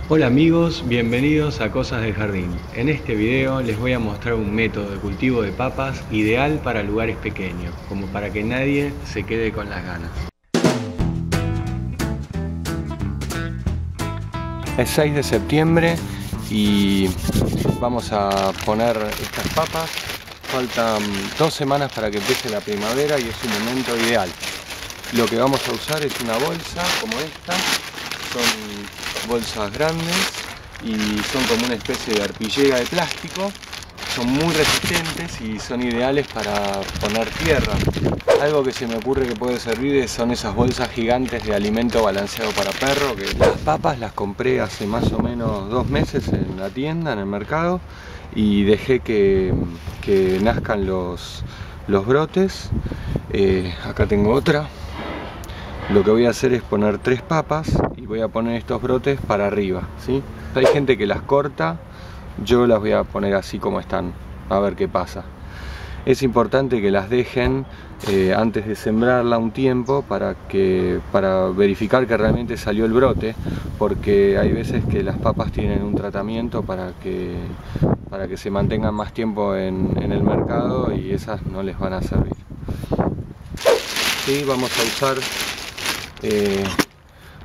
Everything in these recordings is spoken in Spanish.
Hola amigos, bienvenidos a Cosas del Jardín. En este video les voy a mostrar un método de cultivo de papas ideal para lugares pequeños, como para que nadie se quede con las ganas. Es 6 de septiembre y vamos a poner estas papas. Faltan 2 semanas para que empiece la primavera y es un momento ideal. Lo que vamos a usar es una bolsa como esta. Son bolsas grandes y son como una especie de arpillera de plástico. Son muy resistentes y son ideales para poner tierra. Algo que se me ocurre que puede servir son esas bolsas gigantes de alimento balanceado para perro. Que las papas las compré hace más o menos 2 meses en la tienda, en el mercado, y dejé que nazcan los brotes. Acá tengo otra. Lo que voy a hacer es poner 3 papas y voy a poner estos brotes para arriba, ¿sí? Hay gente que las corta, yo las voy a poner así como están, a ver qué pasa. Es importante que las dejen antes de sembrarla un tiempo para verificar que realmente salió el brote, porque hay veces que las papas tienen un tratamiento para que se mantengan más tiempo en el mercado y esas no les van a servir. Sí, vamos a usar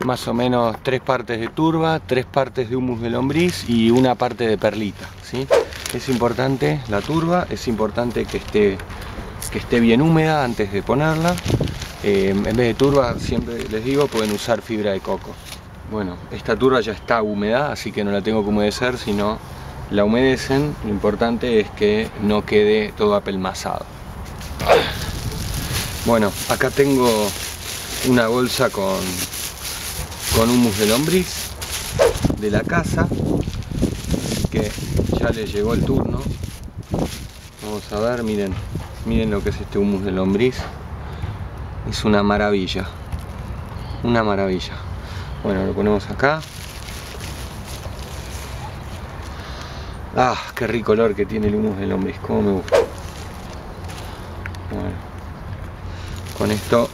más o menos 3 partes de turba, 3 partes de humus de lombriz y 1 parte de perlita, ¿sí? Es importante la turba, es importante que esté bien húmeda antes de ponerla. En vez de turba, siempre les digo, pueden usar fibra de coco. Bueno, esta turba ya está húmeda, así que no la tengo que humedecer, sino la humedecen. Lo importante es que no quede todo apelmazado. Bueno, acá tengo una bolsa con humus de lombriz de la casa, que ya le llegó el turno. Vamos a ver, miren lo que es este humus de lombriz. Es una maravilla, una maravilla. Bueno, lo ponemos acá. Ah, qué rico olor que tiene el humus de lombriz, cómo me gusta. Bueno, con esto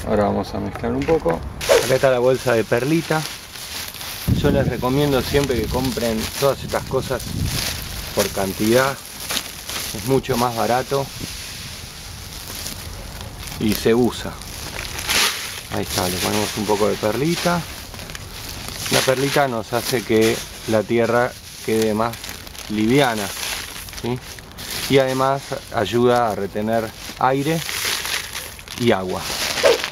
ahora vamos a mezclar un poco. Acá está la bolsa de perlita. Yo les recomiendo siempre que compren todas estas cosas por cantidad. Es mucho más barato y se usa. Ahí está, le ponemos un poco de perlita. La perlita nos hace que la tierra quede más liviana, ¿sí? Y además ayuda a retener aire y agua.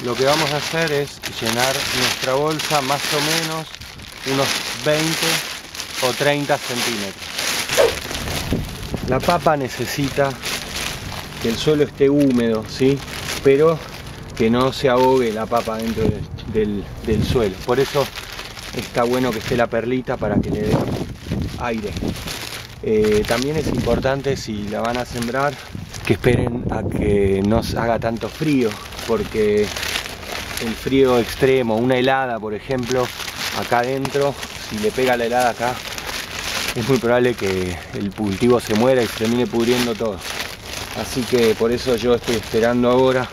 Lo que vamos a hacer es llenar nuestra bolsa más o menos unos 20 o 30 centímetros. La papa necesita que el suelo esté húmedo, ¿sí? Pero que no se ahogue la papa dentro del suelo. Por eso está bueno que esté la perlita para que le dé aire. También es importante, si la van a sembrar, que esperen a que no haga tanto frío, porque el frío extremo, una helada por ejemplo, acá adentro, si le pega la helada acá, es muy probable que el cultivo se muera y se termine pudriendo todo. Así que por eso yo estoy esperando ahora,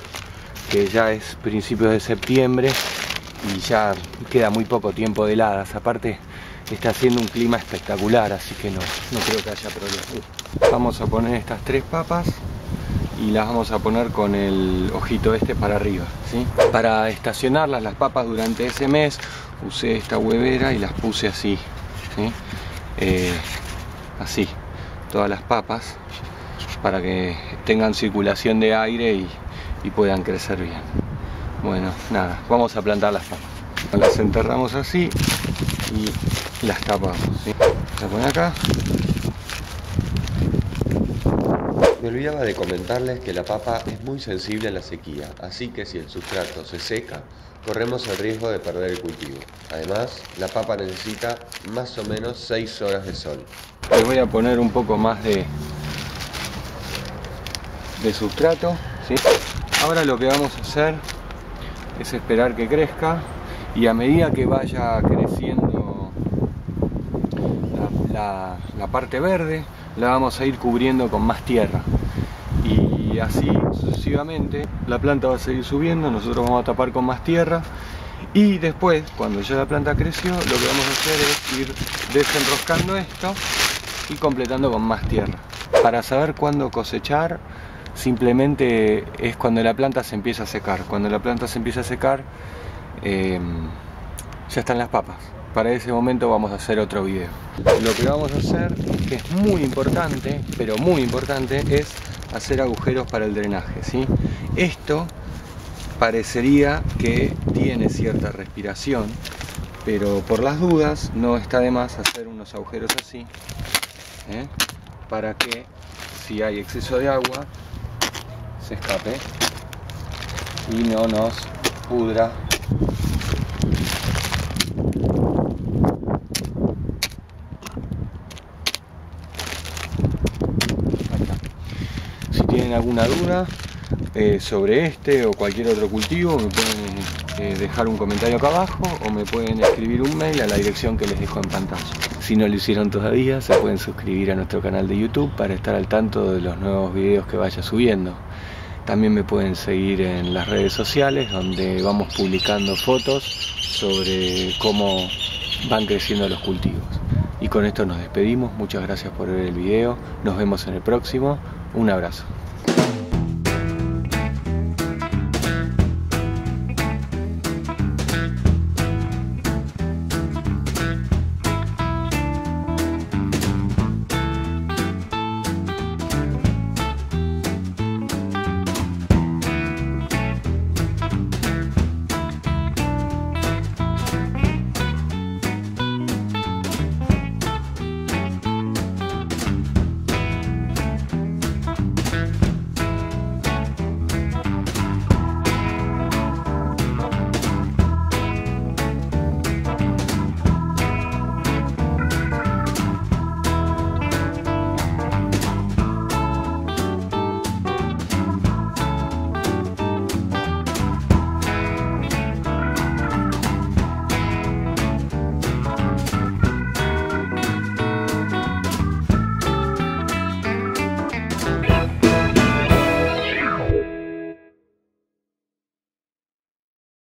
que ya es principios de septiembre y ya queda muy poco tiempo de heladas. Aparte está haciendo un clima espectacular, así que no creo que haya problema. Vamos a poner estas 3 papas y las vamos a poner con el ojito este para arriba, ¿sí? Para estacionarlas las papas durante ese mes usé esta huevera y las puse así, ¿sí? Así, todas las papas, para que tengan circulación de aire y puedan crecer bien. Bueno, nada, vamos a plantar las papas. Las enterramos así y las tapamos, ¿sí? La pongo acá. Me olvidaba de comentarles que la papa es muy sensible a la sequía, así que si el sustrato se seca, corremos el riesgo de perder el cultivo. Además, la papa necesita más o menos 6 horas de sol. Le voy a poner un poco más de sustrato, ¿sí? Ahora lo que vamos a hacer es esperar que crezca, y a medida que vaya creciendo la parte verde, la vamos a ir cubriendo con más tierra. Y y así sucesivamente. La planta va a seguir subiendo, nosotros vamos a tapar con más tierra y después, cuando ya la planta creció, lo que vamos a hacer es ir desenroscando esto y completando con más tierra. Para saber cuándo cosechar, simplemente es cuando la planta se empieza a secar. Cuando la planta se empieza a secar, ya están las papas. Para ese momento vamos a hacer otro video. Lo que vamos a hacer, que es muy importante, pero muy importante, es hacer agujeros para el drenaje, ¿sí? Esto parecería que tiene cierta respiración, pero por las dudas no está de más hacer unos agujeros así, para que si hay exceso de agua se escape y no nos pudra. Si tienen alguna duda sobre este o cualquier otro cultivo, me pueden dejar un comentario acá abajo o me pueden escribir un mail a la dirección que les dejo en pantalla. Si no lo hicieron todavía, se pueden suscribir a nuestro canal de YouTube para estar al tanto de los nuevos videos que vaya subiendo. También me pueden seguir en las redes sociales, donde vamos publicando fotos sobre cómo van creciendo los cultivos. Y con esto nos despedimos. Muchas gracias por ver el video. Nos vemos en el próximo. Un abrazo.